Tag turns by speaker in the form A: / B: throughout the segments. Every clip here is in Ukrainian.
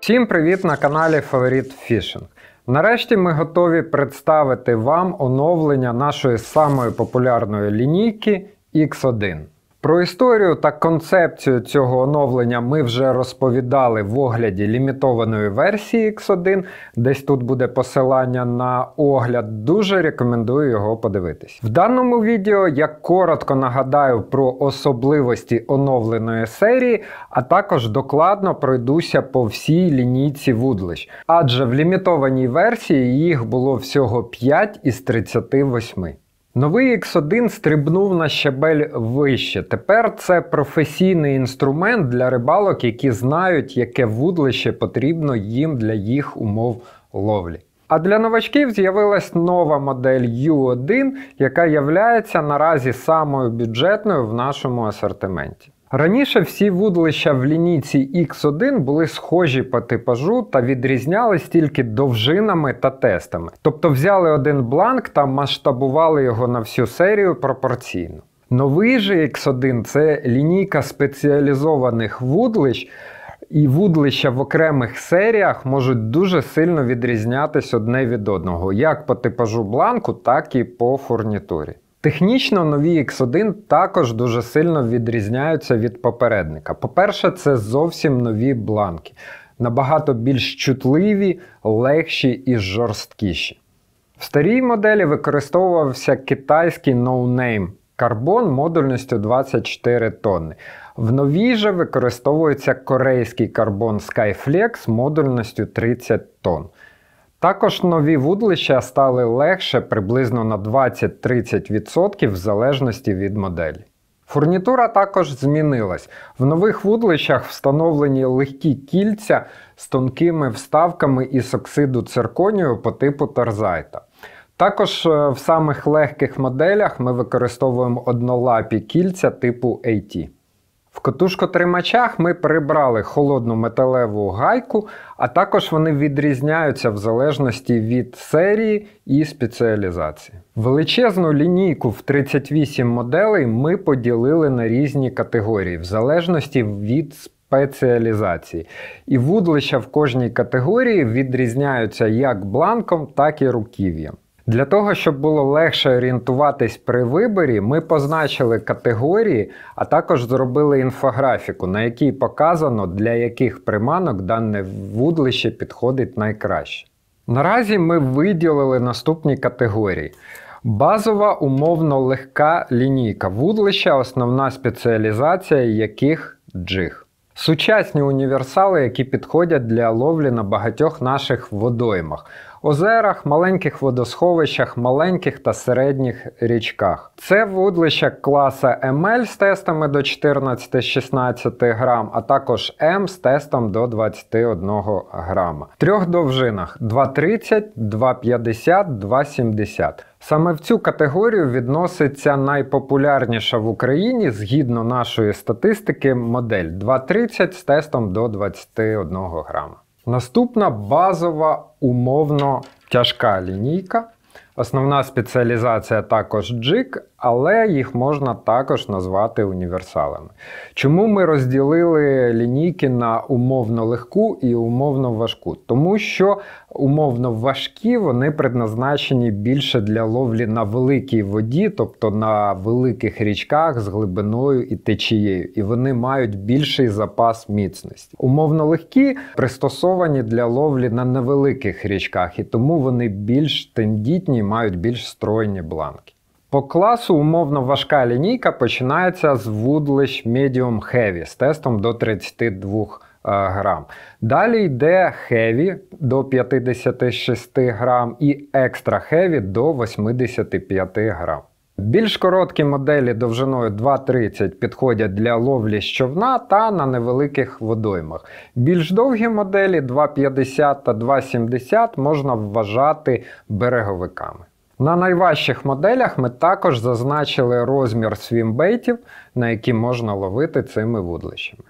A: Всім привіт на каналі Favorite Fishing. Нарешті ми готові представити вам оновлення нашої самої популярної лінійки X1. Про історію та концепцію цього оновлення ми вже розповідали в огляді лімітованої версії X1. Десь тут буде посилання на огляд, дуже рекомендую його подивитись. В даному відео я коротко нагадаю про особливості оновленої серії, а також докладно пройдуся по всій лінійці вудлищ. Адже в лімітованій версії їх було всього 5 із 38. Новий X1 стрибнув на щабель вище. Тепер це професійний інструмент для рибалок, які знають, яке вудлище потрібно їм для їх умов ловлі. А для новачків з'явилась нова модель U1, яка являється наразі самою бюджетною в нашому асортименті. Раніше всі вудлища в лінійці X1 були схожі по типажу та відрізнялись тільки довжинами та тестами. Тобто взяли один бланк та масштабували його на всю серію пропорційно. Новий же X1 – це лінійка спеціалізованих вудлищ, і вудлища в окремих серіях можуть дуже сильно відрізнятись одне від одного, як по типажу бланку, так і по фурнітурі. Технічно нові X1 також дуже сильно відрізняються від попередника. По-перше, це зовсім нові бланки. Набагато більш чутливі, легші і жорсткіші. В старій моделі використовувався китайський No-Name карбон модульністю 24 тонни. В новій же використовується корейський карбон Skyflex модульністю 30 тонн. Також нові вудлища стали легше приблизно на 20-30% в залежності від моделі. Фурнітура також змінилась. В нових вудлищах встановлені легкі кільця з тонкими вставками із оксиду цирконію по типу торзайта. Також в самих легких моделях ми використовуємо однолапі кільця типу AT. В котушкотримачах ми прибрали холодну металеву гайку, а також вони відрізняються в залежності від серії і спеціалізації. Величезну лінійку в 38 моделей ми поділили на різні категорії, в залежності від спеціалізації. І вудлища в кожній категорії відрізняються як бланком, так і руків'ям. Для того, щоб було легше орієнтуватись при виборі, ми позначили категорії, а також зробили інфографіку, на якій показано, для яких приманок дане вудлище підходить найкраще. Наразі ми виділили наступні категорії. Базова умовно легка лінійка вудлища, основна спеціалізація яких джиг. Сучасні універсали, які підходять для ловлі на багатьох наших водоймах. Озерах, маленьких водосховищах, маленьких та середніх річках. Це вудлища класа ML з тестами до 14-16 грам, а також M з тестом до 21 грама. В трьох довжинах 2,30, 2,50, 2,70. Саме в цю категорію відноситься найпопулярніша в Україні, згідно нашої статистики, модель 2,30 з тестом до 21 грама. Наступна базова умовно тяжка лінійка. Основна спеціалізація також джиг, але їх можна також назвати універсалами. Чому ми розділили лінійки на умовно легку і умовно важку? Тому що умовно важкі вони предназначені більше для ловлі на великій воді, тобто на великих річках з глибиною і течією, і вони мають більший запас міцності. Умовно легкі пристосовані для ловлі на невеликих річках, і тому вони більш тендітні, мають більш стройні бланки. По класу умовно важка лінійка починається з вудлищ Medium Heavy з тестом до 32 грам. Далі йде Heavy до 56 грам і Extra Heavy до 85 грам. Більш короткі моделі довжиною 2,30 підходять для ловлі з човна та на невеликих водоймах. Більш довгі моделі 2,50 та 2,70 можна вважати береговиками. На найважчих моделях ми також зазначили розмір свімбейтів, на які можна ловити цими вудлищами.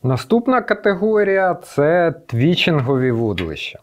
A: Наступна категорія – це твічингові вудлища.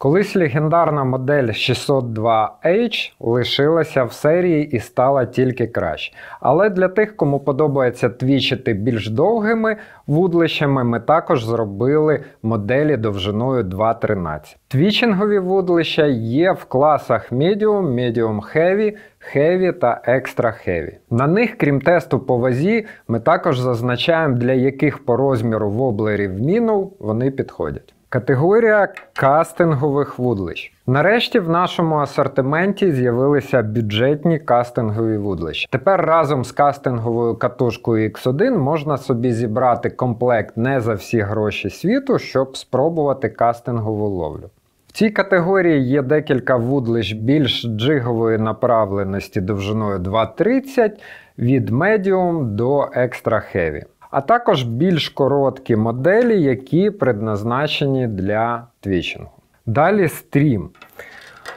A: Колись легендарна модель 602H лишилася в серії і стала тільки краще. Але для тих, кому подобається твічити більш довгими вудлищами, ми також зробили моделі довжиною 2.13. Твічингові вудлища є в класах Medium, Medium Heavy, Heavy та Extra Heavy. На них, крім тесту по вазі, ми також зазначаємо, для яких по розміру воблерів міну вони підходять. Категорія кастингових вудлищ. Нарешті в нашому асортименті з'явилися бюджетні кастингові вудлища. Тепер разом з кастинговою катушкою X1 можна собі зібрати комплект не за всі гроші світу, щоб спробувати кастингову ловлю. В цій категорії є декілька вудлищ більш джигової направленості довжиною 2.30 від Medium до Extra Heavy. А також більш короткі моделі, які предназначені для твічингу. Далі стрім.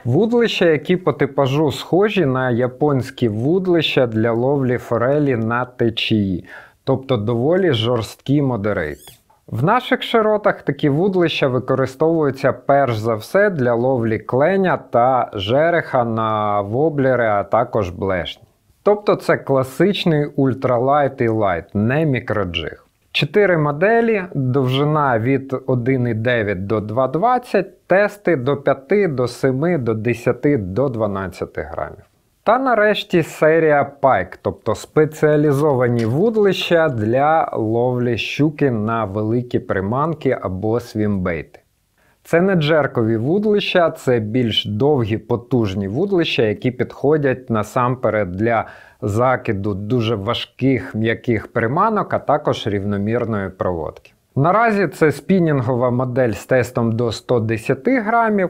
A: Вудлища, які по типажу схожі на японські вудлища для ловлі форелі на течії, тобто доволі жорсткі модерейти. В наших широтах такі вудлища використовуються перш за все для ловлі кленя та жереха на воблери, а також блешні. Тобто це класичний ультралайт і лайт, не мікроджиг. 4 моделі, довжина від 1,9 до 2,20, тести до 5, до 7, до 10, до 12 грамів. Та нарешті серія Pike, тобто спеціалізовані вудлища для ловлі щуки на великі приманки або свімбейти. Це не джеркові вудлища, це більш довгі потужні вудлища, які підходять насамперед для закиду дуже важких м'яких приманок, а також рівномірної проводки. Наразі це спінінгова модель з тестом до 110 грамів,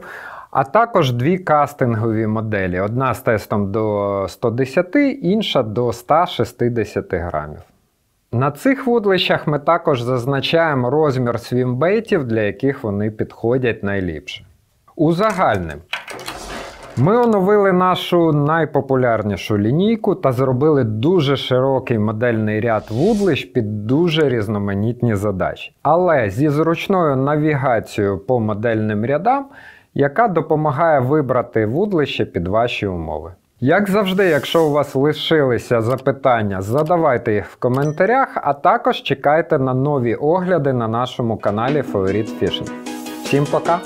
A: а також дві кастингові моделі. Одна з тестом до 110, інша до 160 грамів. На цих вудлищах ми також зазначаємо розмір свімбейтів, для яких вони підходять найліпше. Узагальним. Ми оновили нашу найпопулярнішу лінійку та зробили дуже широкий модельний ряд вудлищ під дуже різноманітні задачі. Але зі зручною навігацією по модельним рядам, яка допомагає вибрати вудлище під ваші умови. Як завжди, якщо у вас лишилися запитання, задавайте їх в коментарях, а також чекайте на нові огляди на нашому каналі Favorite Fishing. Всім пока!